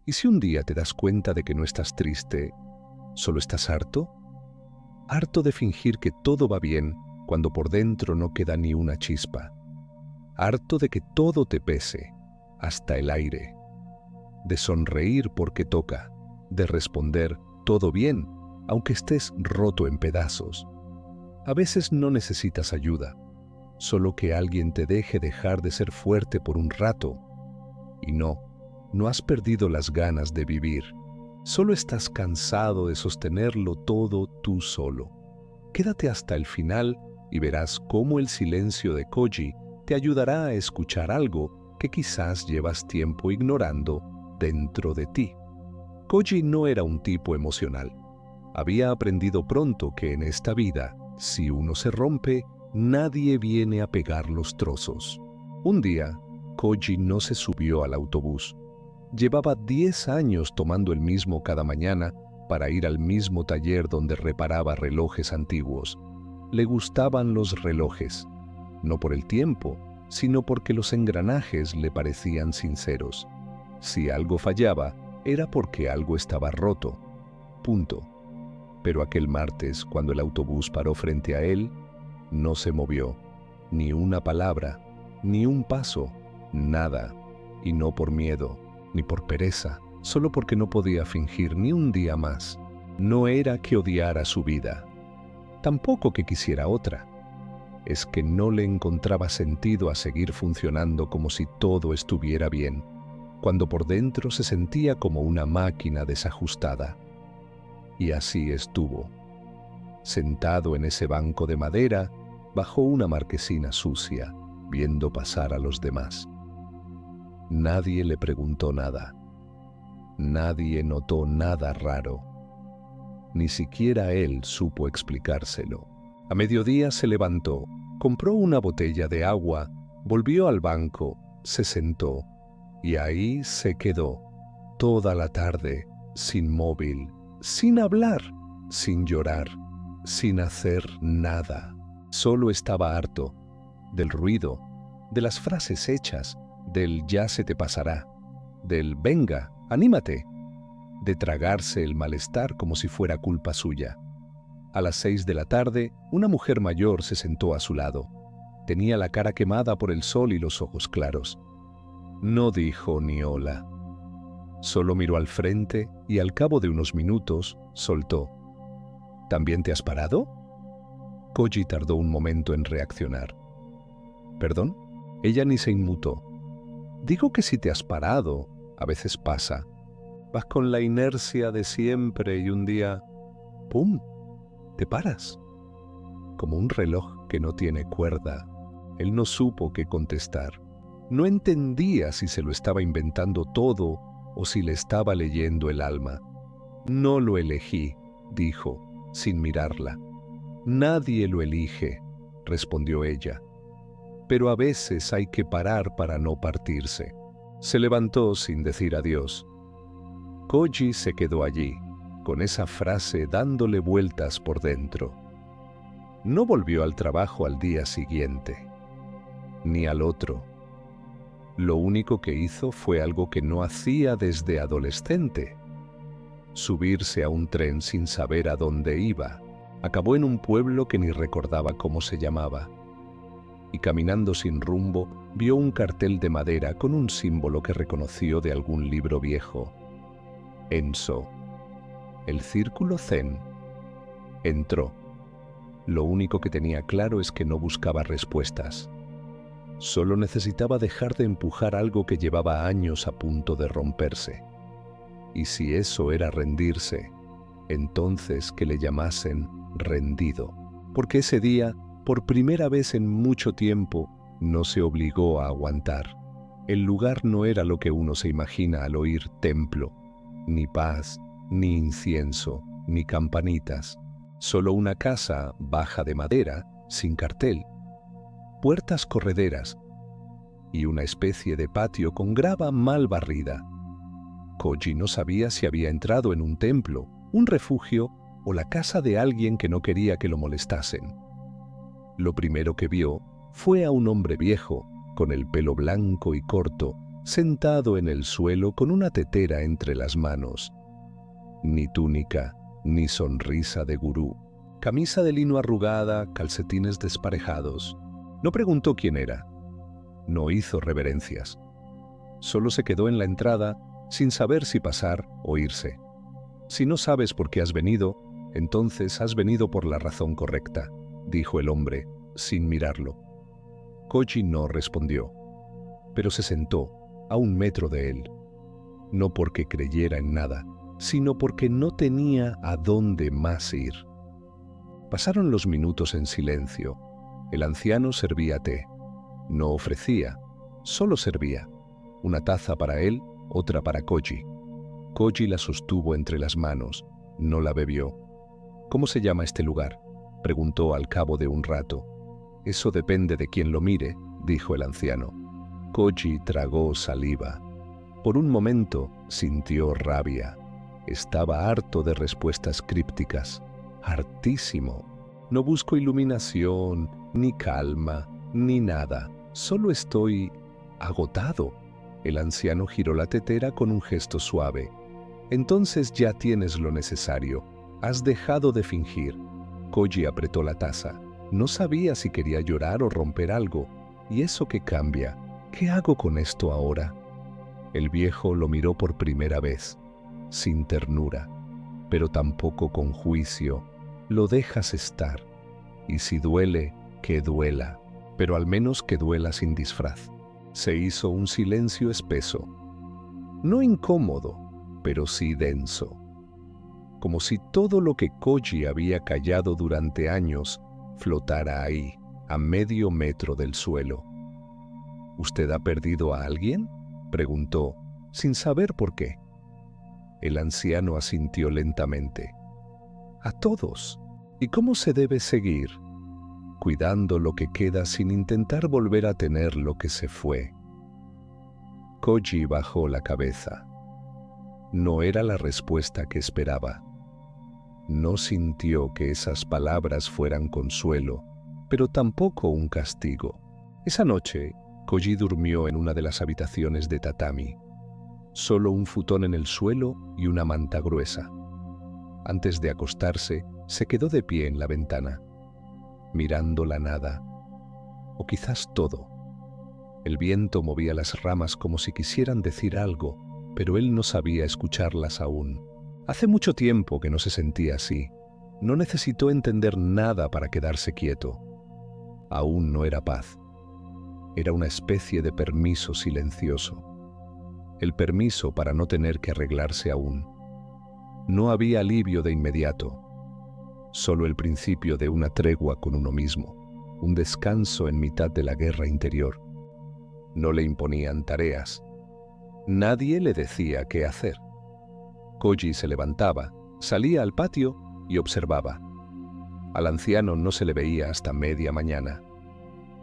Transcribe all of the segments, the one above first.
¿Y si un día te das cuenta de que no estás triste, solo estás harto? Harto de fingir que todo va bien cuando por dentro no queda ni una chispa. Harto de que todo te pese, hasta el aire. De sonreír porque toca, de responder todo bien, aunque estés roto en pedazos. A veces no necesitas ayuda, solo que alguien te deje dejar de ser fuerte por un rato. Y no has perdido las ganas de vivir. Solo estás cansado de sostenerlo todo tú solo. Quédate hasta el final y verás cómo el silencio de Koji te ayudará a escuchar algo que quizás llevas tiempo ignorando dentro de ti. Koji no era un tipo emocional. Había aprendido pronto que en esta vida, si uno se rompe, nadie viene a pegar los trozos. Un día, Koji no se subió al autobús. Llevaba 10 años tomando el mismo cada mañana para ir al mismo taller donde reparaba relojes antiguos. Le gustaban los relojes, no por el tiempo, sino porque los engranajes le parecían sinceros. Si algo fallaba, era porque algo estaba roto. Punto. Pero aquel martes, cuando el autobús paró frente a él, no se movió, ni una palabra, ni un paso, nada, y no por miedo, ni por pereza, solo porque no podía fingir ni un día más. No era que odiara su vida, tampoco que quisiera otra. Es que no le encontraba sentido a seguir funcionando como si todo estuviera bien, cuando por dentro se sentía como una máquina desajustada. Y así estuvo, sentado en ese banco de madera, bajo una marquesina sucia, viendo pasar a los demás. Nadie le preguntó nada. Nadie notó nada raro. Ni siquiera él supo explicárselo. A mediodía se levantó, compró una botella de agua, volvió al banco, se sentó, y ahí se quedó, toda la tarde, sin móvil, sin hablar, sin llorar, sin hacer nada. Solo estaba harto del ruido, de las frases hechas, del ya se te pasará, del venga, anímate, de tragarse el malestar como si fuera culpa suya. A las 6 de la tarde, una mujer mayor se sentó a su lado. Tenía la cara quemada por el sol y los ojos claros. No dijo ni hola. Solo miró al frente y al cabo de unos minutos soltó. ¿También te has parado? Koji tardó un momento en reaccionar. ¿Perdón? Ella ni se inmutó. Digo que si te has parado, a veces pasa. Vas con la inercia de siempre y un día, ¡pum!, te paras. Como un reloj que no tiene cuerda. Él no supo qué contestar. No entendía si se lo estaba inventando todo o si le estaba leyendo el alma. No lo elegí, dijo, sin mirarla. Nadie lo elige, respondió ella. Pero a veces hay que parar para no partirse. Se levantó sin decir adiós. Koji se quedó allí, con esa frase dándole vueltas por dentro. No volvió al trabajo al día siguiente, ni al otro. Lo único que hizo fue algo que no hacía desde adolescente: subirse a un tren sin saber a dónde iba. Acabó en un pueblo que ni recordaba cómo se llamaba. Y caminando sin rumbo, vio un cartel de madera con un símbolo que reconoció de algún libro viejo. Enso. El círculo zen. Entró. Lo único que tenía claro es que no buscaba respuestas. Solo necesitaba dejar de empujar algo que llevaba años a punto de romperse. Y si eso era rendirse, entonces que le llamasen rendido. Porque ese día, por primera vez en mucho tiempo, no se obligó a aguantar. El lugar no era lo que uno se imagina al oír templo, ni paz, ni incienso, ni campanitas. Solo una casa baja de madera, sin cartel, puertas correderas y una especie de patio con grava mal barrida. Koji no sabía si había entrado en un templo, un refugio o la casa de alguien que no quería que lo molestasen. Lo primero que vio fue a un hombre viejo, con el pelo blanco y corto, sentado en el suelo con una tetera entre las manos. Ni túnica, ni sonrisa de gurú. Camisa de lino arrugada, calcetines desparejados. No preguntó quién era. No hizo reverencias. Solo se quedó en la entrada sin saber si pasar o irse. Si no sabes por qué has venido, entonces has venido por la razón correcta, dijo el hombre, sin mirarlo. Koji no respondió, pero se sentó a 1 metro de él. No porque creyera en nada, sino porque no tenía a dónde más ir. Pasaron los minutos en silencio. El anciano servía té. No ofrecía, solo servía. Una taza para él, otra para Koji. Koji la sostuvo entre las manos. No la bebió. «¿Cómo se llama este lugar?», preguntó al cabo de un rato. «Eso depende de quien lo mire», dijo el anciano. Koji tragó saliva. Por un momento sintió rabia. Estaba harto de respuestas crípticas. Hartísimo. No busco iluminación, ni calma, ni nada. Solo estoy agotado. El anciano giró la tetera con un gesto suave. Entonces ya tienes lo necesario. Has dejado de fingir. Koji apretó la taza. No sabía si quería llorar o romper algo. ¿Y eso qué cambia? ¿Qué hago con esto ahora? El viejo lo miró por primera vez, sin ternura, pero tampoco con juicio. Lo dejas estar. Y si duele, que duela, pero al menos que duela sin disfraz. Se hizo un silencio espeso. No incómodo, pero sí denso. Como si todo lo que Koji había callado durante años flotara ahí, a medio metro del suelo. ¿Usted ha perdido a alguien?, preguntó, sin saber por qué. El anciano asintió lentamente. A todos. ¿Y cómo se debe seguir? Cuidando lo que queda sin intentar volver a tener lo que se fue. Koji bajó la cabeza. No era la respuesta que esperaba. No sintió que esas palabras fueran consuelo, pero tampoco un castigo. Esa noche, Koji durmió en una de las habitaciones de tatami. Solo un futón en el suelo y una manta gruesa. Antes de acostarse, se quedó de pie en la ventana, mirando la nada, o quizás todo. El viento movía las ramas como si quisieran decir algo, pero él no sabía escucharlas aún. Hace mucho tiempo que no se sentía así. No necesitó entender nada para quedarse quieto. Aún no era paz. Era una especie de permiso silencioso. El permiso para no tener que arreglarse aún. No había alivio de inmediato. Solo el principio de una tregua con uno mismo. Un descanso en mitad de la guerra interior. No le imponían tareas. Nadie le decía qué hacer. Koji se levantaba, salía al patio y observaba. Al anciano no se le veía hasta media mañana.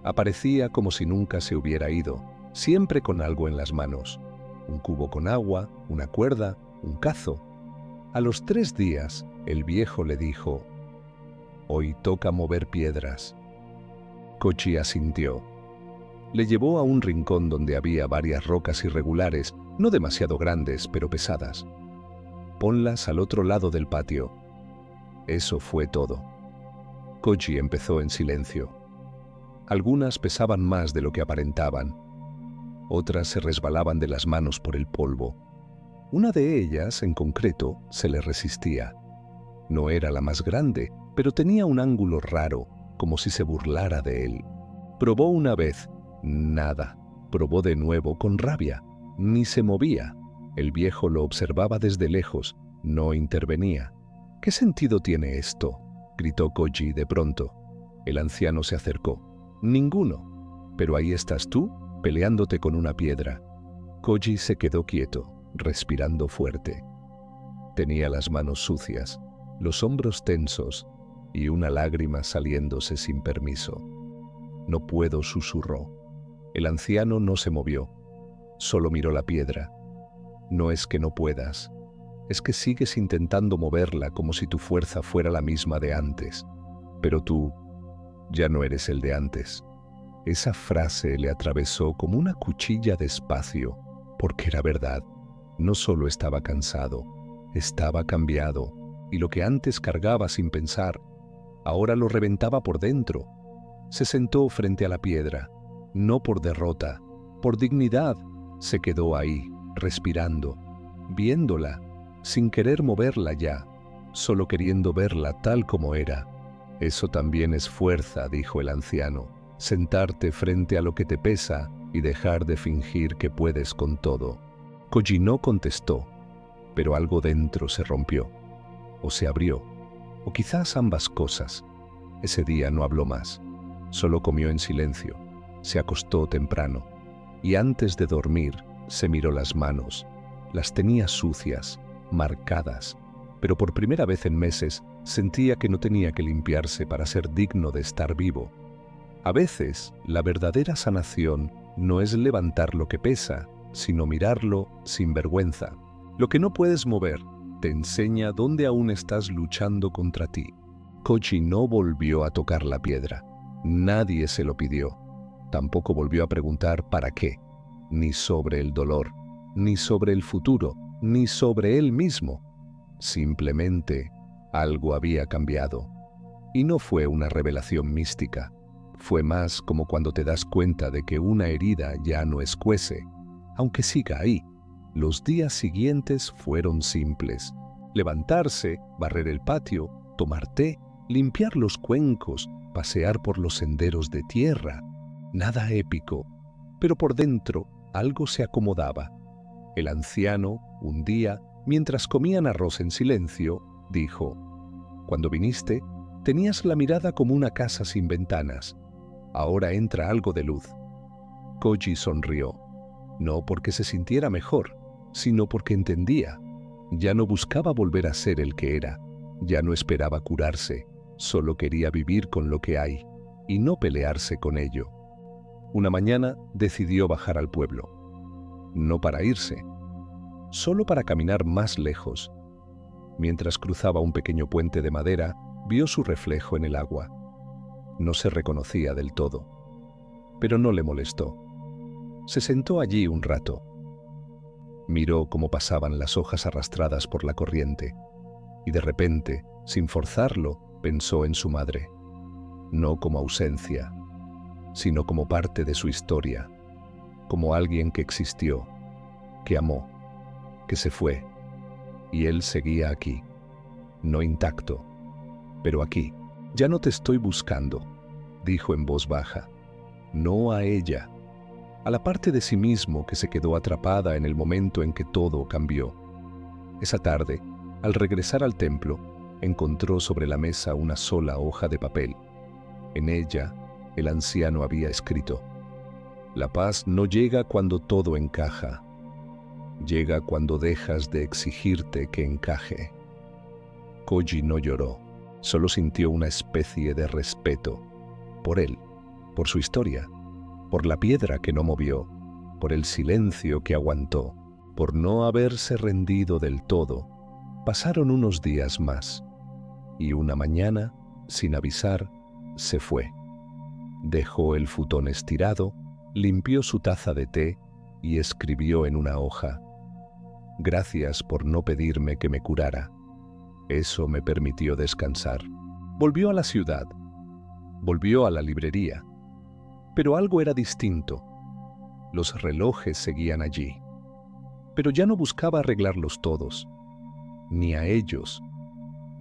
Aparecía como si nunca se hubiera ido, siempre con algo en las manos. Un cubo con agua, una cuerda, un cazo. A los 3 días, el viejo le dijo: «Hoy toca mover piedras». Koji asintió. Le llevó a un rincón donde había varias rocas irregulares, no demasiado grandes, pero pesadas. «Ponlas al otro lado del patio». Eso fue todo. Koji empezó en silencio. Algunas pesaban más de lo que aparentaban. Otras se resbalaban de las manos por el polvo. Una de ellas, en concreto, se le resistía. No era la más grande, pero tenía un ángulo raro, como si se burlara de él. Probó una vez, nada. Probó de nuevo con rabia, ni se movía. El viejo lo observaba desde lejos, no intervenía. «¿Qué sentido tiene esto?», gritó Koji de pronto. El anciano se acercó. «Ninguno. Pero ahí estás tú, peleándote con una piedra». Koji se quedó quieto, respirando fuerte. Tenía las manos sucias, los hombros tensos y una lágrima saliéndose sin permiso. «No puedo», susurró. El anciano no se movió, solo miró la piedra. «No es que no puedas, es que sigues intentando moverla como si tu fuerza fuera la misma de antes. Pero tú ya no eres el de antes». Esa frase le atravesó como una cuchilla despacio, porque era verdad. No solo estaba cansado, estaba cambiado, y lo que antes cargaba sin pensar, ahora lo reventaba por dentro. Se sentó frente a la piedra, no por derrota, por dignidad. Se quedó ahí, respirando, viéndola, sin querer moverla ya, solo queriendo verla tal como era. Eso también es fuerza, dijo el anciano, sentarte frente a lo que te pesa y dejar de fingir que puedes con todo. Koji no contestó, pero algo dentro se rompió, o se abrió, o quizás ambas cosas. Ese día no habló más, solo comió en silencio, se acostó temprano, y antes de dormir se miró las manos. Las tenía sucias, marcadas, pero por primera vez en meses sentía que no tenía que limpiarse para ser digno de estar vivo. A veces, la verdadera sanación no es levantar lo que pesa, sino mirarlo sin vergüenza. Lo que no puedes mover te enseña dónde aún estás luchando contra ti. Koji no volvió a tocar la piedra. Nadie se lo pidió. Tampoco volvió a preguntar para qué, ni sobre el dolor, ni sobre el futuro, ni sobre él mismo. Simplemente algo había cambiado. Y no fue una revelación mística. Fue más como cuando te das cuenta de que una herida ya no escuece, aunque siga ahí. Los días siguientes fueron simples. Levantarse, barrer el patio, tomar té, limpiar los cuencos, pasear por los senderos de tierra. Nada épico, pero por dentro algo se acomodaba. El anciano, un día, mientras comían arroz en silencio, dijo: «Cuando viniste, tenías la mirada como una casa sin ventanas. Ahora entra algo de luz». Koji sonrió, no porque se sintiera mejor, sino porque entendía. Ya no buscaba volver a ser el que era, ya no esperaba curarse, solo quería vivir con lo que hay y no pelearse con ello. Una mañana decidió bajar al pueblo, no para irse, solo para caminar más lejos. Mientras cruzaba un pequeño puente de madera, vio su reflejo en el agua. No se reconocía del todo, pero no le molestó. Se sentó allí un rato. Miró cómo pasaban las hojas arrastradas por la corriente, y de repente, sin forzarlo, pensó en su madre, no como ausencia, sino como parte de su historia, como alguien que existió, que amó, que se fue, y él seguía aquí, no intacto, pero aquí. «Ya no te estoy buscando», dijo en voz baja, no a ella, a la parte de sí mismo que se quedó atrapada en el momento en que todo cambió. Esa tarde, al regresar al templo, encontró sobre la mesa una sola hoja de papel. En ella, el anciano había escrito: «La paz no llega cuando todo encaja, llega cuando dejas de exigirte que encaje». Koji no lloró, solo sintió una especie de respeto por él, por su historia, por la piedra que no movió, por el silencio que aguantó, por no haberse rendido del todo. Pasaron unos días más, y una mañana, sin avisar, se fue. Dejó el futón estirado, limpió su taza de té y escribió en una hoja: «Gracias por no pedirme que me curara. Eso me permitió descansar». Volvió a la ciudad, volvió a la librería, pero algo era distinto. Los relojes seguían allí, pero ya no buscaba arreglarlos todos, ni a ellos,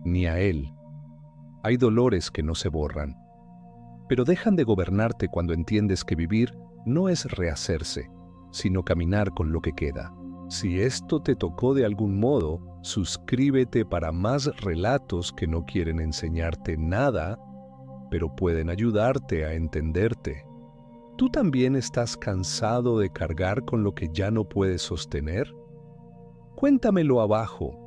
ni a él. Hay dolores que no se borran, pero dejan de gobernarte cuando entiendes que vivir no es rehacerse, sino caminar con lo que queda. Si esto te tocó de algún modo, suscríbete para más relatos que no quieren enseñarte nada, pero pueden ayudarte a entenderte. ¿Tú también estás cansado de cargar con lo que ya no puedes sostener? Cuéntamelo abajo.